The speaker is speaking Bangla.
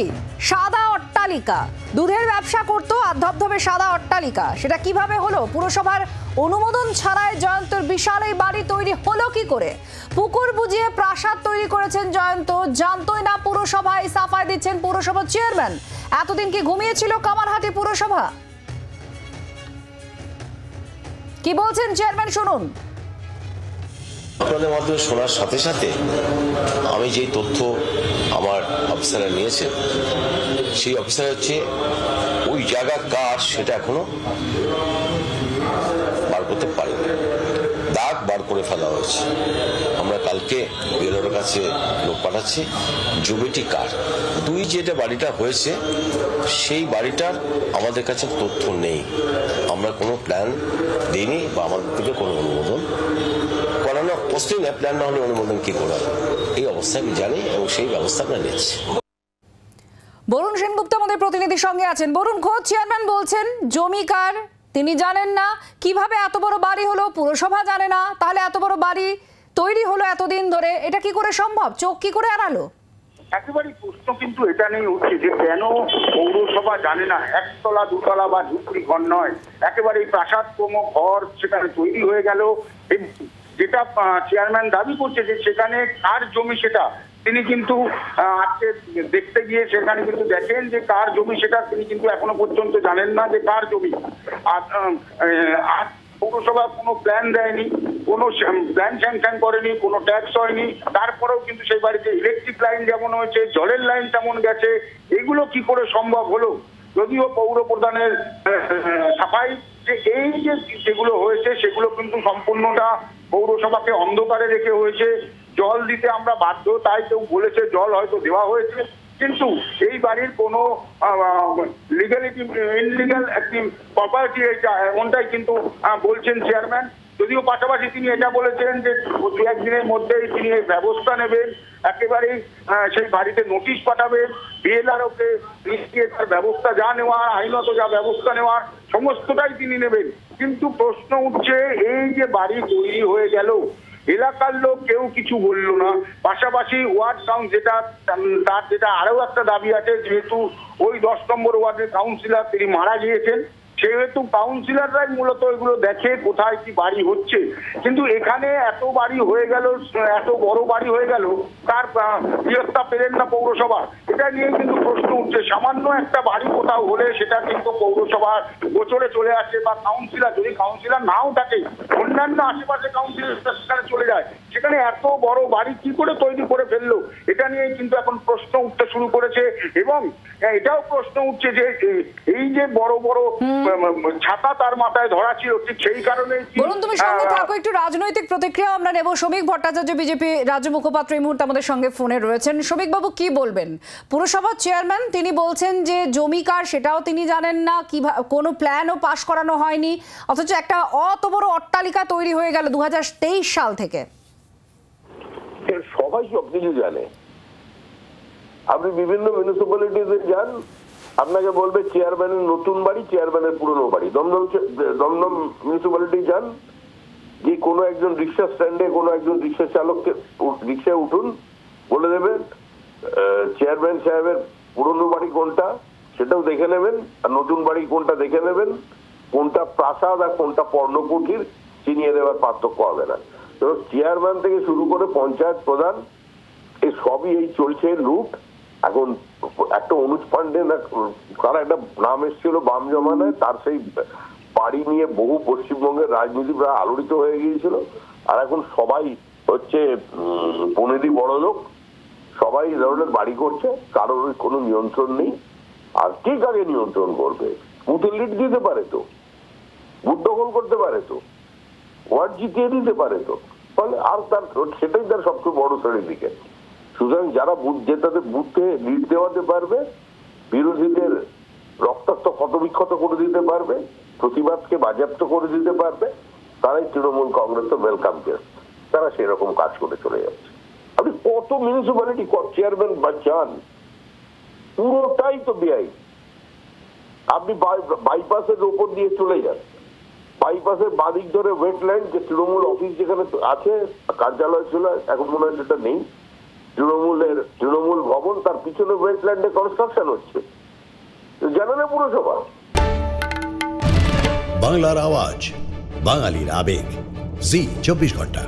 বাড়ি, সাদা অট্টালিকা, দুধের ব্যবসা করতো আর ধবধবে সাদা অট্টালিকা, সেটা কিভাবে হলো? পুরসভার অনুমোদন ছাড়াই জয়ন্তর বিশাল এই বাড়ি তৈরি হলো কি করে? পুকুর বুঝিয়ে প্রাসাদ তৈরি করেছেন জয়ন্ত, জানতোই না পুরসভায়, সাফাই দিচ্ছেন পুরসভার চেয়ারম্যান। এতদিন কি ঘুমিয়েছিল কামারহাটি পুরসভা? কি বলছেন চেয়ারম্যান, শুনুন। আপনাদের মাধ্যমে শোনার সাথে সাথে আমি যেই তথ্য আমার অফিসাররা নিয়েছেন, সেই অফিসার হচ্ছে ওই জায়গা কার সেটা এখনো বার করতে পারেনি। দাগ বার করে ফেলা হয়েছে। আমরা কালকে বিএলওর কাছে লোক পাঠাচ্ছি, জমিটি কার। দুই যেটা বাড়িটা হয়েছে সেই বাড়িটার আমাদের কাছে তথ্য নেই, আমরা কোনো প্ল্যান দিইনি বা আমাদের থেকে কোনো অনুমোদন করানো প্রশ্নই না। প্ল্যান না হলে অনুমোদন কি করা, এই অবস্থা আমি জানি এবং সেই ব্যবস্থা আমরা নিচ্ছি। বরুণ সেনগুপ্ত আমাদের প্রতিনিধির সঙ্গে আছেন। বরুণ, খোদ চেয়ারম্যান বলছেন জমিকার তিনি জানেন না, কিভাবে এত বড় বাড়ি হলো পুরসভা জানে না, তাহলে এত বড় বাড়ি তৈরি হলো এতদিন ধরে, এটা কি করে সম্ভব? চোখ কি করে এড়ালো? একেবারেই প্রশ্ন কিন্তু এটা নেই হচ্ছে যে কেন পৌরসভা জানে না। একতলা দুতলা বা ঝুপড়ি ঘর নয়, একেবারে প্রাসাদ ক্রম ঘর সেখানে তৈরি হয়ে গেল। যেটা চেয়ারম্যান দাবি করছে যে সেখানে কার জমি সেটা তিনি কিন্তু আজকে দেখতে গিয়ে সেখানে কিন্তু দেখেন যে কার জমি সেটা তিনি কিন্তু এখনো পর্যন্ত জানেন না যে কার জমি। আর পৌরসভা কোনো প্ল্যান দেয়নি, কোনো প্ল্যান স্যাংশন করেনি, কোনো ট্যাক্স হয়নি। তারপরেও কিন্তু সেই বাড়িতে ইলেকট্রিক লাইন যেমন হয়েছে, জলের লাইন তেমন গেছে। এগুলো কি করে সম্ভব হলো? যদিও পৌর প্রধানের সাফাই যে এই যে যেগুলো হয়েছে সেগুলো কিন্তু সম্পূর্ণটা পৌরসভাকে অন্ধকারে রেখে হয়েছে। জল দিতে আমরা বাধ্য, তাই কেউ বলেছে জল হয়তো দেওয়া হয়েছে, কিন্তু এই বাড়ির কোনো লিগালিটি ইনলিগাল একটি প্রপার্টি এটা এমনটাই কিন্তু বলছেন চেয়ারম্যান। যদিও পাশাপাশি তিনি এটা বলেছেন যে দু একদিনের মধ্যেই তিনি এই ব্যবস্থা নেবেন, একেবারেই সেই বাড়িতে নোটিশ পাঠাবেন, বিএলআরওকে তার ব্যবস্থা যা নেওয়ার, আইনত যা ব্যবস্থা নেওয়ার সমস্তটাই তিনি নেবেন। কিন্তু প্রশ্ন উঠছে এই যে বাড়ি তৈরি হয়ে গেল, এলাকার লোক কেউ কিছু বললো না। পাশাপাশি ওয়ার্ড তার যেটা আরো একটা দাবি আছে, যেহেতু ওই 10 নম্বর ওয়ার্ডের কাউন্সিলর তিনি মারা গিয়েছেন, সেহেতু কাউন্সিলররাই মূলত এগুলো দেখে কোথায় কি বাড়ি হচ্ছে। কিন্তু এখানে এত বাড়ি হয়ে গেল, এত বড় বাড়ি হয়ে গেল, তার ব্যবস্থা পেলেন না পৌরসভা। এটা নিয়ে কিন্তু প্রশ্ন উঠছে। সামান্য একটা বাড়ি কোথাও হলে সেটা কিন্তু পৌরসভার গোচরে চলে আসে, বা কাউন্সিলর যদি কাউন্সিলর নাও থাকে অন্যান্য আশেপাশে কাউন্সিলর সেখানে চলে যায়। সেখানে এত বড় বাড়ি কি করে তৈরি করে ফেললো, এটা নিয়ে কিন্তু এখন প্রশ্ন উঠতে শুরু করেছে। এবং এটাও প্রশ্ন উঠছে যে এই যে বড় বড় ছাতা তার মাথায় ধরা ছিল, ঠিক সেই কারণে। বলুন, তুমি সঙ্গে থাকো, একটু রাজনৈতিক প্রতিক্রিয়া আমরা নেব। শ্রমিক ভট্টাচার্য, বিজেপি রাজ্য মুখপাত্র, এই মুহূর্তে আমাদের সঙ্গে ফোনে রয়েছেন। শ্রমিক বাবু, কি বলবেন? পুরসভার চেয়ারম্যান তিনি বলছেন যে জমিকার সেটাও তিনি জানেন না, কোনো প্ল্যানও পাশ করানো হয়নি, অথচ একটা অত বড় অট্টালিকা তৈরি হয়ে গেল 2023 সাল থেকে। সবাই সবকিছু জানে। আপনি বিভিন্ন মিউনিসিপ্যালিটিতে যান, আপনাকে বলবে চেয়ারম্যানের নতুন বাড়ি, চেয়ারম্যানের পুরনো বাড়ি। দমদম মিউনিসিপ্যালিটি যান, যে কোনো একজন রিক্সা স্ট্যান্ডে কোনো একজন রিক্সা চালককে রিক্সায় উঠুন, বলে দেবেন চেয়ারম্যান সাহেবের পুরনো বাড়ি কোনটা সেটাও দেখে নেবেন, আর নতুন বাড়ি কোনটা দেখে নেবেন। কোনটা প্রাসাদ আর কোনটা পর্ণকুটির চিনিয়ে দেওয়ার পার্থক্য হবে না। তো চেয়ারম্যান থেকে শুরু করে পঞ্চায়েত প্রধান, এই সবই এই চলছে লুট। এখন একটা অনুজ পান্ডে না কার একটা নাম এসেছিল বাম জমানায়, তার সেই বাড়ি নিয়ে বহু পশ্চিমবঙ্গের রাজনীতি প্রায় আলোড়িত হয়ে গিয়েছিল। আর এখন সবাই হচ্ছে পনেদি বড় লোক, সবাই এই ধরনের বাড়ি করছে, কারোর কোনো নিয়ন্ত্রণ নেই। আর কে কাকে নিয়ন্ত্রণ করবে? বুথে লিড দিতে পারে তো, বুথ দখল করতে পারে তো, ওয়ার্ড জিতিয়ে দিতে পারে তো, ফলে আর তার সেটাই তার সবচেয়ে বড় সার্টিফিকেট। সুতরাং যারা বুথ জেতাতে বুথে লিড দেওয়াতে পারবে, বিরোধীদের রক্তাক্ত ক্ষতবিক্ষত করে দিতে পারবে, প্রতিবাদকে বাজেয়াপ্ত করে দিতে পারবে, তারাই তৃণমূল কংগ্রেসের ওয়েলকাম গেস্ট। তারা সেরকম কাজ করে চলে যাচ্ছে। আপনি কত মিউনিসিপ্যালিটি চেয়ারম্যান বা চান, পুরোটাই তো বেআইন। আপনি বাইপাসের ওপর দিয়ে চলে যান, বাইপাসের বাদিক ধরে ওয়েটল্যান্ড, যে তৃণমূল অফিস যেখানে আছে, কার্যালয় ছিল, এখন মনে হয় সেটা নেই, তৃণমূল ভবন, তার পিছনে ওয়েটল্যান্ডে কনস্ট্রাকশন হচ্ছে, জানে না পুরসভা। বাংলার আওয়াজ, বাঙালির আবেগ, জি 24 ঘন্টা।